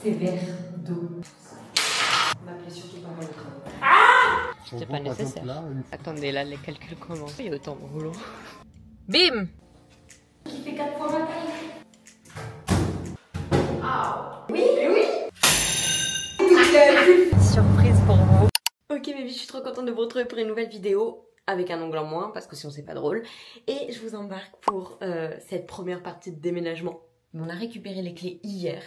ces verres d'eau. M'appelez surtout pas mal de travaux. Ah! C'est pas nécessaire. Attendez, là, les calculs commencent. Il y a autant de rouleaux. Bim! Qui fait 4 fois ma taille. Ah! Oui, oui! Surprise pour vous. Ok, mes vies, je suis trop contente de vous retrouver pour une nouvelle vidéo. Avec un ongle en moins, parce que sinon c'est pas drôle. Et je vous embarque pour cette première partie de déménagement. On a récupéré les clés hier.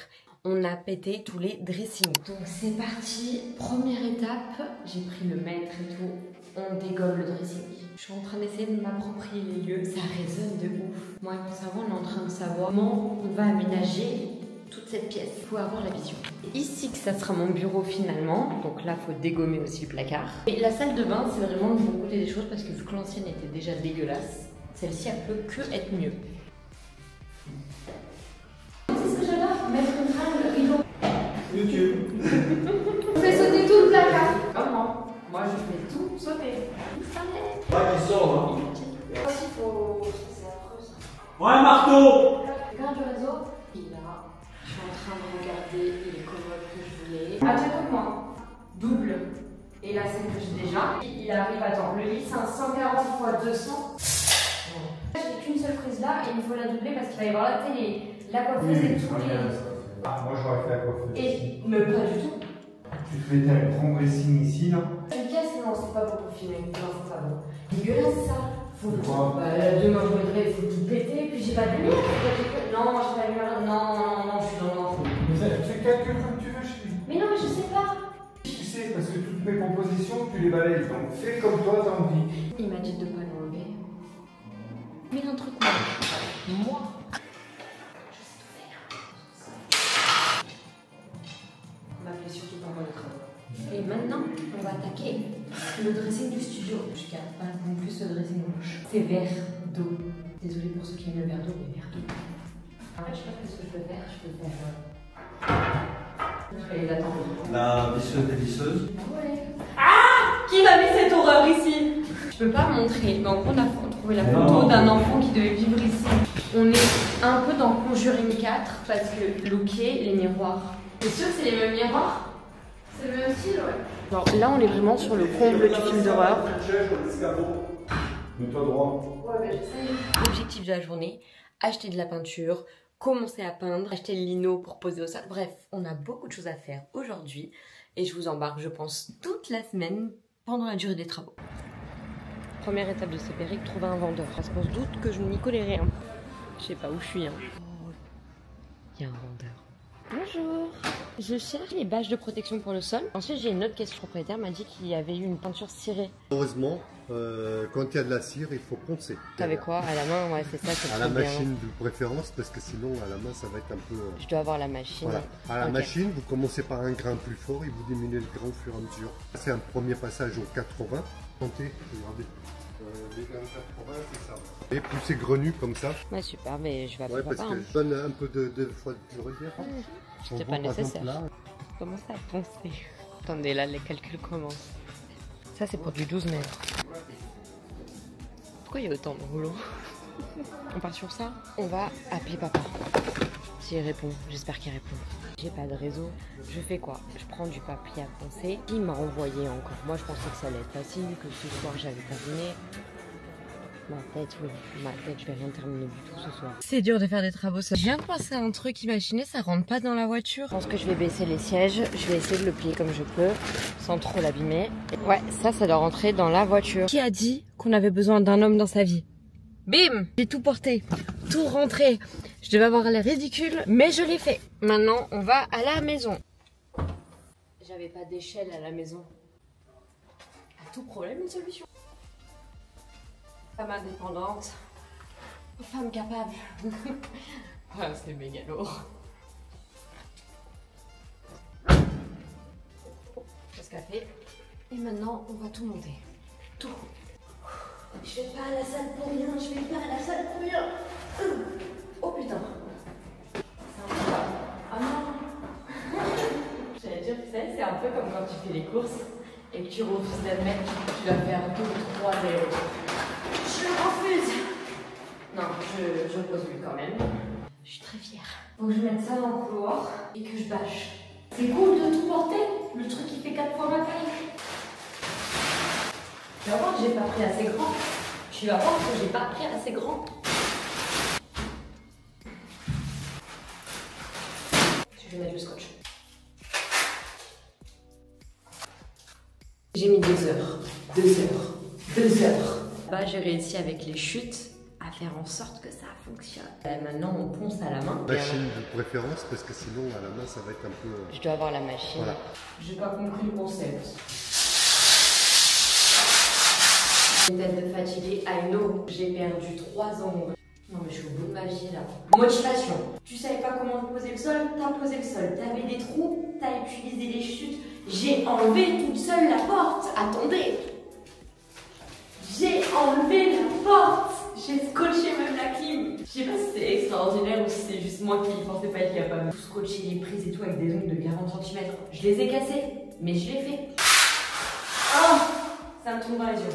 On a pété tous les dressings. Donc c'est parti, première étape. J'ai pris le mètre et tout. On dégomme le dressing. Je suis en train d'essayer de m'approprier les lieux. Ça résonne de ouf. Moi et mon cerveau, on est en train de savoir comment on va aménager toute cette pièce. Il faut avoir la vision. Et ici que ça sera mon bureau finalement. Donc là, il faut dégommer aussi le placard. Et la salle de bain, c'est vraiment de mon côté des choses parce que vu que l'ancienne était déjà dégueulasse, celle-ci, elle peut que être mieux. C'est ce que j'adore, mettre une trame, le rideau. YouTube. On fait sauter tout le placard. Comment? Moi, je fais tout sauter. Pas qui sort, hein. Aussi, faut... C'est affreux, ça. Ouais, marteau. Regarde le réseau. Il est là. Je suis en train de regarder les commodes que je voulais. Ah, tiens, comme moi. Double. Et là, celle que j'ai déjà. Il arrive, attends, le lit, c'est un 140 x 200. J'ai qu'une seule prise là et il me faut la doubler parce qu'il va y avoir la télé, la coiffeuse et tout. Moi, j'aurais fait la coiffeuse. Et même pas du tout. Tu fais un grand dressing ici, là. Une pièce, non, c'est pas bon pour filmer. Non, c'est pas bon. Dégueulasse, ça. Faut quoi? Bah, demain, je voudrais, il faut tout péter. Puis j'ai pas de lumière. Non, moi, j'ai pas de lumière. Non, je suis dans l'enfant. Mais ça, tu calcules comme tu veux, chérie. Mais non, mais je sais pas. Tu sais, parce que toutes mes compositions, tu les balayes. Donc, fais comme toi, t'as envie. Il m'a dit de pas l'enlever. Mais un truc, moi. Je sais tout faire. On m'appelait surtout pas mal de travaux. Et maintenant, on va attaquer le dressing du studio. Je garde pas non plus ce dressing rouge. C'est verre d'eau. Désolée pour ceux qui aiment le verre d'eau, mais verre d'eau. En fait, je sais pas ce que je peux faire. Je peux faire. Je vais les attendre. La visseuse dévisseuse. Ah! Qui m'a mis cette horreur ici? Je peux pas montrer, mais en gros, on a trouvé la photo d'un enfant qui devait vivre ici. On est un peu dans Conjuring 4 parce que looké, les miroirs. T'es sûr que c'est les mêmes miroirs? C'est le même style, ouais. Genre, là, on est vraiment sur le comble du film d'horreur. Mets-toi droit. Ouais, mais j'essaye. L'objectif de la journée, acheter de la peinture, commencer à peindre, acheter le lino pour poser au sol. Bref, on a beaucoup de choses à faire aujourd'hui et je vous embarque, je pense, toute la semaine pendant la durée des travaux. Première étape de ce périple, trouver un vendeur. Parce qu'on se doute que je n'y connais rien. Je sais pas où je suis. Hein. Oh, il y a un vendeur. Bonjour. Je cherche les bâches de protection pour le sol. Ensuite, j'ai une autre question. Le propriétaire m'a dit qu'il y avait eu une peinture cirée. Heureusement, quand il y a de la cire, il faut poncer. Avec quoi? À la main? Ouais, c'est ça. À la machine de préférence, parce que sinon, à la main, ça va être un peu... Je dois avoir la machine. Voilà. À la machine, vous commencez par un grain plus fort et vous diminuez le grain au fur et à mesure. C'est un premier passage au 80. Tentez, regardez. Les grains 80, c'est ça. Et pousser grenu comme ça. Ouais, super, mais je vais appeler parce papa. que je donne un peu de fois de redire. C'était pas nécessaire. Comment ça a pensé? Attendez, là, les calculs commencent. Ça, c'est pour du 12 mètres. Pourquoi il y a autant de rouleaux? On part sur ça? On va appeler papa. S'il répond, j'espère qu'il répond. J'ai pas de réseau. Je fais quoi? Je prends du papier à poncer. Il m'a envoyé encore. Moi, je pensais que ça allait être facile, que ce soir, j'avais terminé. Ma tête, oui. Ma tête, je vais rien terminer du tout ce soir. C'est dur de faire des travaux seul. Je viens de penser à un truc, imaginez, ça rentre pas dans la voiture. Je pense que je vais baisser les sièges. Je vais essayer de le plier comme je peux, sans trop l'abîmer. Ouais, ça doit rentrer dans la voiture. Qui a dit qu'on avait besoin d'un homme dans sa vie? Bim! J'ai tout porté, tout rentré. Je devais avoir l'air ridicule, mais je l'ai fait. Maintenant, on va à la maison. J'avais pas d'échelle à la maison. À tout problème, une solution. Femme indépendante, femme capable. Ouais, c'est méga lourd. Ce café. Et maintenant, on va tout monter. Tout. Je vais pas à la salle pour rien, je vais pas à la salle pour rien. Oh putain. Ah non. J'allais dire, tu sais, c'est un peu comme quand tu fais les courses et que tu refuses d'admettre que tu dois faire 2 ou 3 allers-retours. Je le refuse. Non, je pose lui quand même. Je suis très fière. Faut que je mette ça dans le couloir et que je bâche. C'est cool de tout porter. Le truc il fait 4 fois ma taille. Tu vas voir que j'ai pas pris assez grand. Tu vas voir que j'ai pas pris assez grand. Je vais mettre le scotch. J'ai mis 2 heures. 2 heures. 2 heures. Bah, j'ai réussi avec les chutes à faire en sorte que ça fonctionne. Là, maintenant, on ponce à la main. Machine de préférence parce que sinon à la main ça va être un peu. Je dois avoir la machine. Voilà. J'ai pas compris le concept. Une tête de fatiguée, I know. J'ai perdu 3 ans. Non mais je suis au bout de ma vie là. Motivation. Tu savais pas comment poser le sol, t'as posé le sol. T'avais des trous, t'as utilisé les chutes. J'ai enlevé toute seule la porte. Attendez. J'ai enlevé la porte. J'ai scotché même la clim. Je sais pas si c'est extraordinaire ou si c'est juste moi qui pensais pas être capable. Tout scotcher les prises et tout avec des ongles de 40 cm. Je les ai cassés, mais je l'ai fait. Oh, ça me tombe dans les yeux.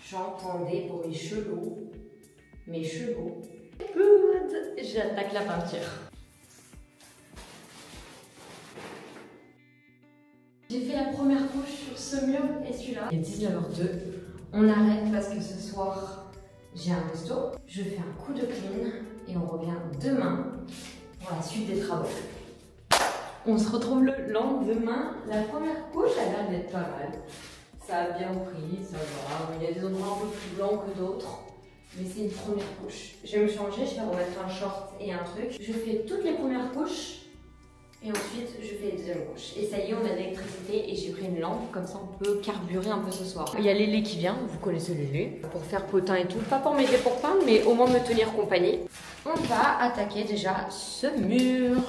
J'entendais pour mes chevaux. Mes chevaux. Good. J'attaque la peinture. J'ai fait la première couche sur ce mur et celui-là. Il est 19h02. On arrête parce que ce soir, j'ai un resto. Je fais un coup de clean et on revient demain pour la suite des travaux. On se retrouve le lendemain. La première couche a l'air d'être pas mal. Ça a bien pris, ça va. Il y a des endroits un peu plus blancs que d'autres. Mais c'est une première couche. Je vais me changer, je vais remettre un short et un truc. Je fais toutes les premières couches. Et ensuite, je fais les deuxièmes couches. Et ça y est, on a de l'électricité et j'ai pris une lampe. Comme ça, on peut carburer un peu ce soir. Il y a Lélé qui vient, vous connaissez Lélé. Pour faire potin et tout. Pas pour m'aider pour peindre, mais au moins me tenir compagnie. On va attaquer déjà ce mur.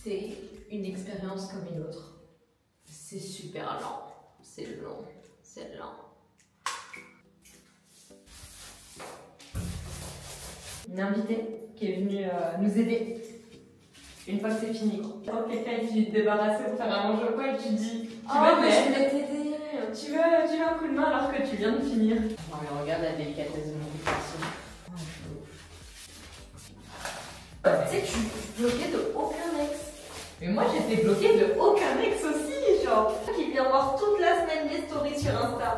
C'est une expérience comme une autre. C'est super lent. C'est long. C'est lent. Une invitée qui est venue nous aider. Une fois que c'est fini. Quand quelqu'un qui te débarrasser pour faire un manger ou quoi et tu dis tu veux t'aider, tu veux un coup de main alors que tu viens de finir. Non mais regarde la délicatesse de mon perso. Tu sais que je suis bloquée de aucun ex. Mais moi j'étais bloquée de aucun ex aussi, genre. Qui vient voir toute la semaine mes stories sur Insta.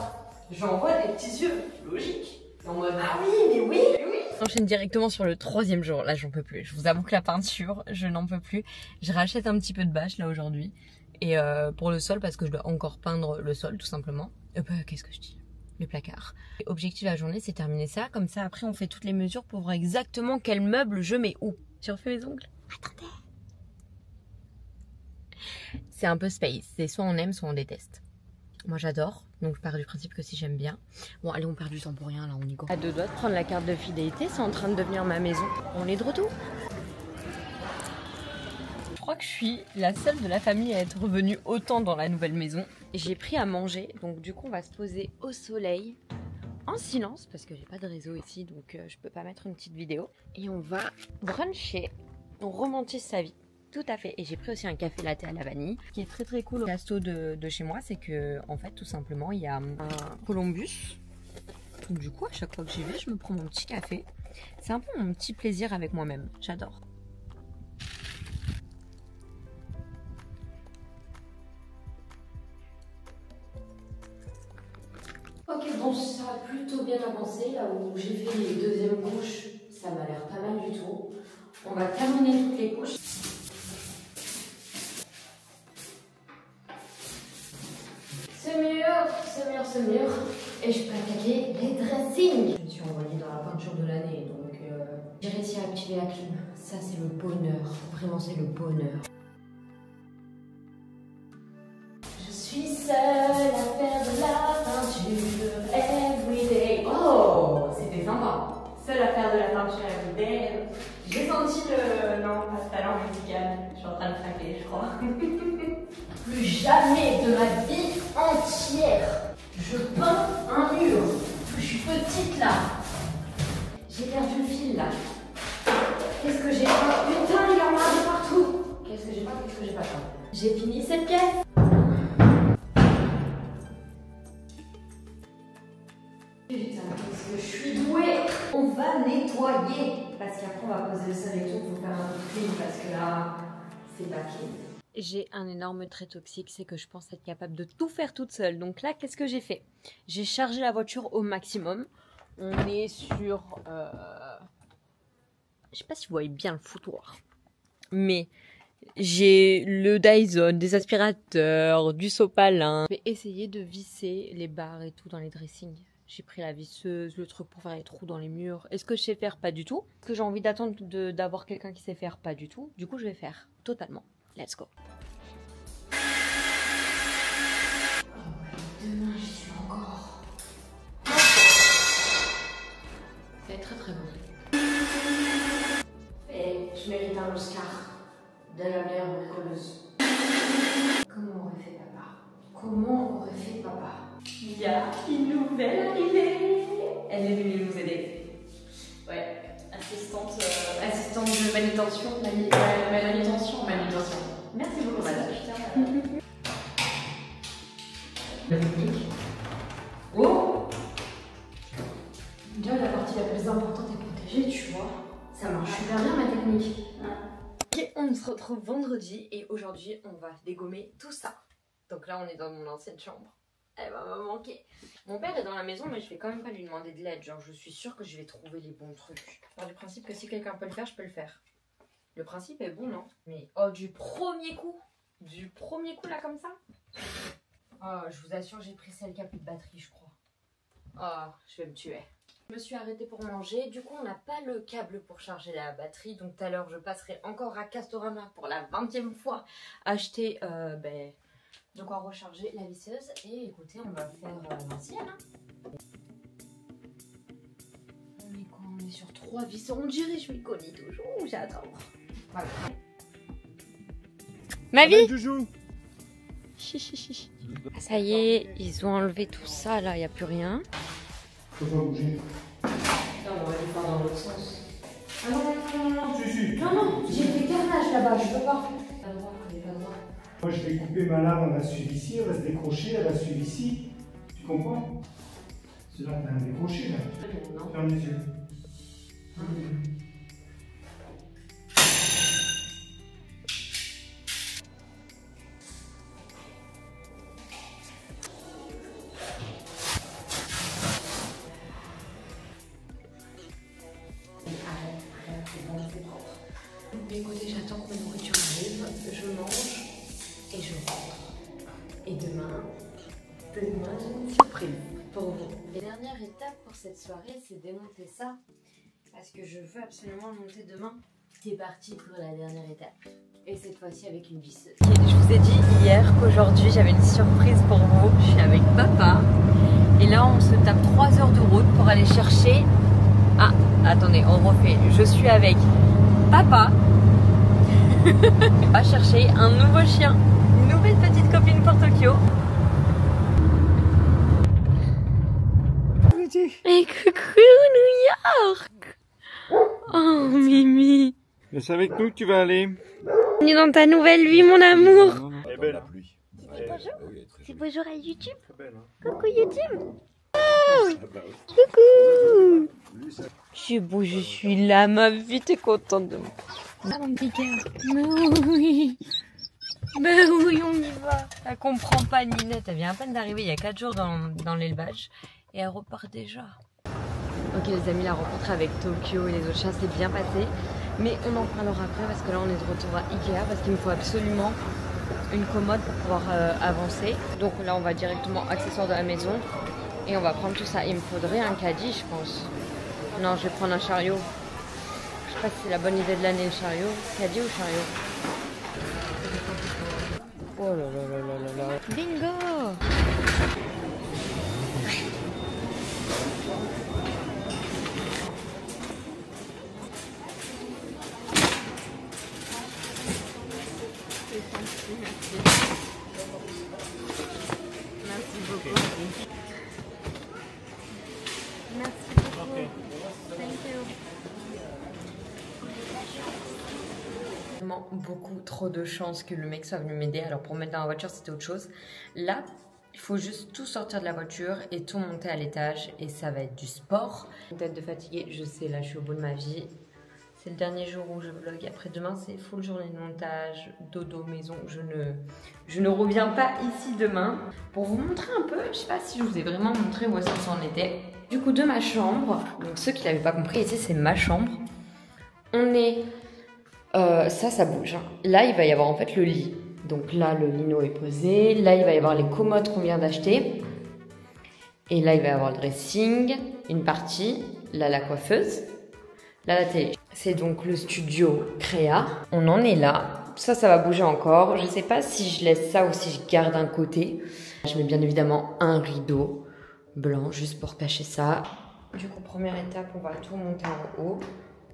J'envoie des petits yeux, logique. En mode ah oui, mais oui, mais oui. J'enchaîne directement sur le 3e jour. Là j'en peux plus. Je vous avoue que la peinture, je n'en peux plus. Je rachète un petit peu de bâche là aujourd'hui. Et pour le sol parce que je dois encore peindre le sol tout simplement. Qu'est-ce que je dis? Le placard. Objectif de la journée c'est terminer ça. Comme ça après on fait toutes les mesures pour voir exactement quel meuble je mets où. J'ai refait mes ongles. Attendez. C'est un peu space. C'est soit on aime soit on déteste. Moi j'adore, donc je pars du principe que si j'aime bien. Bon allez, on perd du temps pour rien là, on y go. À 2 doigts de prendre la carte de fidélité, c'est en train de devenir ma maison. On est de retour. Je crois que je suis la seule de la famille à être revenue autant dans la nouvelle maison. J'ai pris à manger, donc du coup on va se poser au soleil, en silence, parce que j'ai pas de réseau ici, donc je peux pas mettre une petite vidéo. Et on va bruncher, on romantise sa vie. Tout à fait, et j'ai pris aussi un café latte à la vanille. Ce qui est très très cool au resto de chez moi, c'est que en fait tout simplement il y a un Columbus. Donc du coup à chaque fois que j'y vais, je me prends mon petit café. C'est un peu mon petit plaisir avec moi-même, j'adore. Ok, bon ça a plutôt bien avancé, là où j'ai fait les deuxièmes couches, ça m'a l'air pas mal du tout. On va terminer toutes les couches. Ce mur et je peux attaquer les dressings. Je me suis envoyée dans la peinture de l'année, donc j'ai réussi à activer la clim. Ça c'est le bonheur, vraiment c'est le bonheur. Je suis seule à faire de la peinture everyday. Oh, c'était sympa. Seule à faire de la peinture everyday. J'ai senti le talent musical. Je suis en train de craquer, je crois. Plus jamais de ma vie entière je peins un mur. Je suis petite là. J'ai perdu le fil là. Qu'est-ce que j'ai peint? Putain, il y en a de partout. que j'ai pas, qu'est-ce que j'ai pas. J'ai fini cette pièce. Putain, qu'est-ce que je suis douée. On va nettoyer. Parce qu'après, on va poser le sol et tout pour faire un peu clean. Parce que là, c'est pas clean. J'ai un énorme trait toxique, c'est que je pense être capable de tout faire toute seule. Donc là, qu'est-ce que j'ai fait? J'ai chargé la voiture au maximum. On est sur... Je sais pas si vous voyez bien le foutoir. Mais j'ai le Dyson, des aspirateurs, du sopalin. Je vais essayer de visser les barres et tout dans les dressings. J'ai pris la visseuse, le truc pour faire les trous dans les murs. Est-ce que je sais faire? Pas du tout. Est-ce que j'ai envie d'attendre d'avoir quelqu'un qui sait faire? Pas du tout. Du coup, je vais faire totalement. Let's go. Demain, j'y suis encore. C'est très très bon. Et je mérite un Oscar de la meilleure bricoleuse. Comment aurait fait papa? Comment aurait fait papa? Il y a une nouvelle arrivée. Elle est venue nous aider. Ouais, assistante de manutention. Manutention. Merci beaucoup, madame. Oh! Déjà, la partie la plus importante est protégée, tu vois. Ça marche super bien, ma technique. Ok, on se retrouve vendredi et aujourd'hui, on va dégommer tout ça. Donc là, on est dans mon ancienne chambre. Elle va me manquer. Mon père est dans la maison, mais je vais quand même pas lui demander de l'aide. Genre, je suis sûre que je vais trouver les bons trucs. Je pars du principe que si quelqu'un peut le faire, je peux le faire. Le principe est bon, non? Mais oh, du premier coup, là, comme ça. Oh, je vous assure, j'ai pris celle qui a plus de batterie, je crois. Oh, je vais me tuer. Je me suis arrêtée pour manger. Du coup, on n'a pas le câble pour charger la batterie. Donc, tout à l'heure, je passerai encore à Castorama pour la 20e fois acheter de quoi recharger la visseuse. Et écoutez, on va faire l'ancienne. On est quoi? On est sur 3 vis. On dirait je m'y connais toujours. J'adore. Voilà. Ma vie. Ah, ça y est, ils ont enlevé tout ça là, il n'y a plus rien. Faut pas bouger. Non, on va aller faire dans l'autre sens. Ah non, Non, j'ai fait carnage là-bas, je peux pas. Pas droit, j'ai pas droit. Moi, je vais couper ma lame, elle va suivre ici, elle va se décrocher, elle va suivre ici. Tu comprends? C'est là, t'as un décroché là. Non. Ferme les yeux. Écoutez, j'attends que ma nourriture arrive, je mange et je rentre. Et demain, j'ai une surprise pour vous. La dernière étape pour cette soirée, c'est démonter ça. Parce que je veux absolument le monter demain. C'est parti pour la dernière étape. Et cette fois-ci avec une visseuse. Je vous ai dit hier qu'aujourd'hui j'avais une surprise pour vous. Je suis avec papa. Et là on se tape 3 heures de route pour aller chercher... Ah, attendez, on refait. Je suis avec papa. On va chercher un nouveau chien. Une nouvelle petite copine pour Tokyo. Et coucou New York. Oh Mimi. Mais c'est avec nous que tu vas aller. Bienvenue dans ta nouvelle vie mon amour. Elle est belle la pluie. C'est bonjour à YouTube. Belle, hein. Coucou YouTube. Oh, coucou. C'est beau, je suis là, ma vie, t'es contente de moi. Ah mon petit cœur. Oui. Bah oui, on y va. Elle comprend pas, Ninette. Elle vient à peine d'arriver il y a 4 jours dans l'élevage. Et elle repart déjà. Ok les amis, la rencontre avec Tokyo et les autres chiens s'est bien passée. Mais on en parlera après parce que là on est de retour à Ikea. Parce qu'il me faut absolument une commode pour pouvoir avancer. Donc là on va directement accessoires de la maison. Et on va prendre tout ça. Il me faudrait un caddie je pense. Non, je vais prendre un chariot. Je sais pas si c'est la bonne idée de l'année le chariot. Caddie ou chariot? Oh là là là là là là. Bingo! Merci beaucoup. Merci beaucoup. Thank you. Vraiment beaucoup trop de chance que le mec soit venu m'aider. Alors pour mettre dans la voiture, c'était autre chose. Là, il faut juste tout sortir de la voiture et tout monter à l'étage. Et ça va être du sport. Tête de fatiguée, je sais, là je suis au bout de ma vie. C'est le dernier jour où je vlog. Après demain, c'est full journée de montage, dodo, maison. Je ne reviens pas ici demain. Pour vous montrer un peu, je sais pas si je vous ai vraiment montré où est-ce que ça en était. Du coup, de ma chambre, donc ceux qui l'avaient pas compris, ici c'est ma chambre. On est... ça bouge. Hein. Là, il va y avoir en fait le lit. Donc là, le lino est posé. Là, il va y avoir les commodes qu'on vient d'acheter. Et là, il va y avoir le dressing, une partie. Là, la coiffeuse. Là, la télé. C'est donc le studio Créa. On en est là. Ça va bouger encore. Je sais pas si je laisse ça ou si je garde un côté. Je mets bien évidemment un rideau blanc juste pour cacher ça. Du coup, première étape, on va tout monter en haut.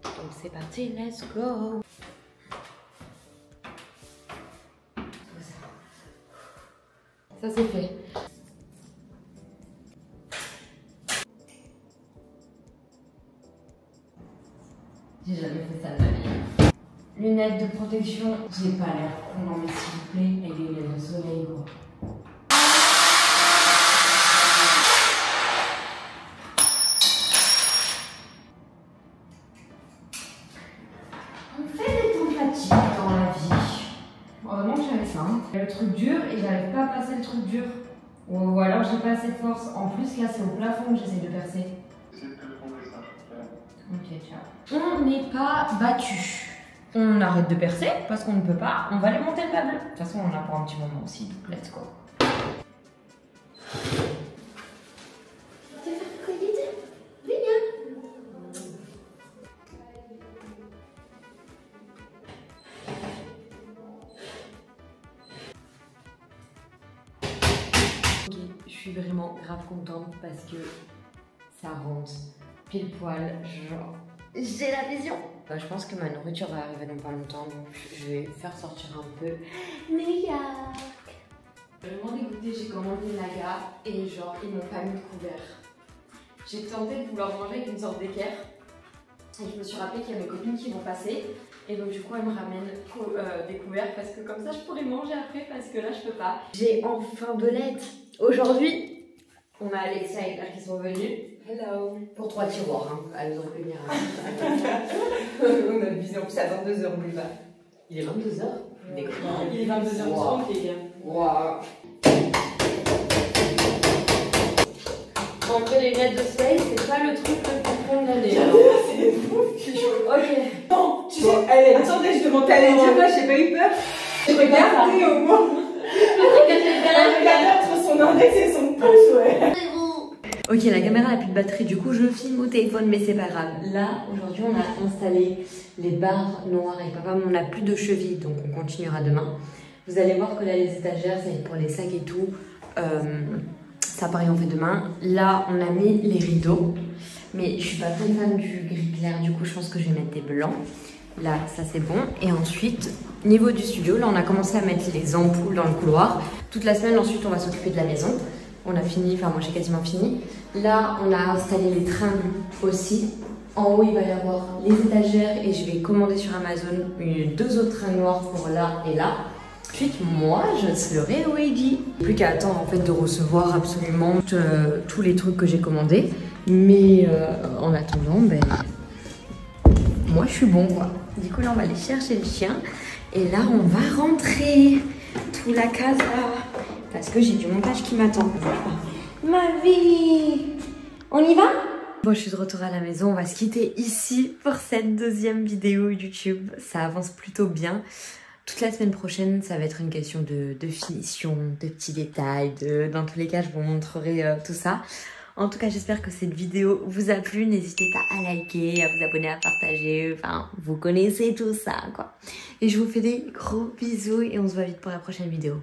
Donc c'est parti, let's go! Ça c'est fait. J'ai jamais fait ça de ma vie. Lunettes de protection. J'ai pas l'air con, non mais s'il vous plaît, avec des lunettes de soleil quoi. On fait des tentatives dans la vie. Heureusement que j'avais ça. Hein. Le truc dur et j'arrive pas à passer le truc dur. Ou alors j'ai pas assez de force. En plus là c'est au plafond que j'essaie de percer. Ok, ciao. On n'est pas battu. On arrête de percer parce qu'on ne peut pas. On va aller monter le meuble. De toute façon, on a pour un petit moment aussi. Donc, let's go. Ok, je suis vraiment grave contente parce que ça rentre pile poil, genre j'ai la vision. Je pense que ma nourriture va arriver dans pas longtemps, donc je vais faire sortir un peu New York. Je suis vraiment dégoûtée, j'ai commandé une naga et genre ils m'ont pas mis de couvert. J'ai tenté de vouloir manger avec une sorte d'équerre et je me suis rappelé qu'il y a mes copines qui vont passer et donc du coup elles me ramènent des couverts parce que comme ça je pourrais manger après parce que là je peux pas. J'ai enfin de l'aide. Aujourd'hui, on a Alexia et Claire qui sont venus. Hello. Pour 3 tiroirs, hein. Elles auraient pu venir. On a visé en plus à 22h, on va. Il est 22h. Il est 22h30, les gars. Waouh. En vrai, les lunettes de soleil, c'est pas le truc le plus con de l'année. C'est fou. Ok. Non, tu sais, allez, attendez, je demande, t'allais dire quoi, j'ai pas eu peur. Je regardais au moins. Je regardais entre son index et son pouce, ouais. Ok, la caméra n'a plus de batterie, du coup je filme au téléphone, mais c'est pas grave. Là, aujourd'hui, on a installé les barres noires et papa, mais on n'a plus de chevilles, donc on continuera demain. Vous allez voir que là, les étagères, ça va être pour les sacs et tout. Ça, pareil, on fait demain. Là, on a mis les rideaux, mais je suis pas très fan du gris clair, du coup, je pense que je vais mettre des blancs. Là, ça c'est bon. Et ensuite, niveau du studio, là, on a commencé à mettre les ampoules dans le couloir. Toute la semaine, ensuite, on va s'occuper de la maison. On a fini, enfin moi j'ai quasiment fini. Là, on a installé les tringles aussi. En haut, il va y avoir les étagères et je vais commander sur Amazon 2 autres tringles noirs pour là et là. Ensuite, moi, je serai ready. Plus qu'à attendre en fait de recevoir absolument tous les trucs que j'ai commandés. Mais en attendant, ben, moi je suis bon quoi. Du coup là, on va aller chercher le chien. Et là, on va rentrer. Tout la casa. Parce que j'ai du montage qui m'attend. Ma vie! On y va? Bon, je suis de retour à la maison. On va se quitter ici pour cette deuxième vidéo YouTube. Ça avance plutôt bien. Toute la semaine prochaine, ça va être une question de finition, de petits détails. Dans tous les cas, je vous montrerai tout ça. En tout cas, j'espère que cette vidéo vous a plu. N'hésitez pas à liker, à vous abonner, à partager. Enfin, vous connaissez tout ça, quoi. Et je vous fais des gros bisous et on se voit vite pour la prochaine vidéo.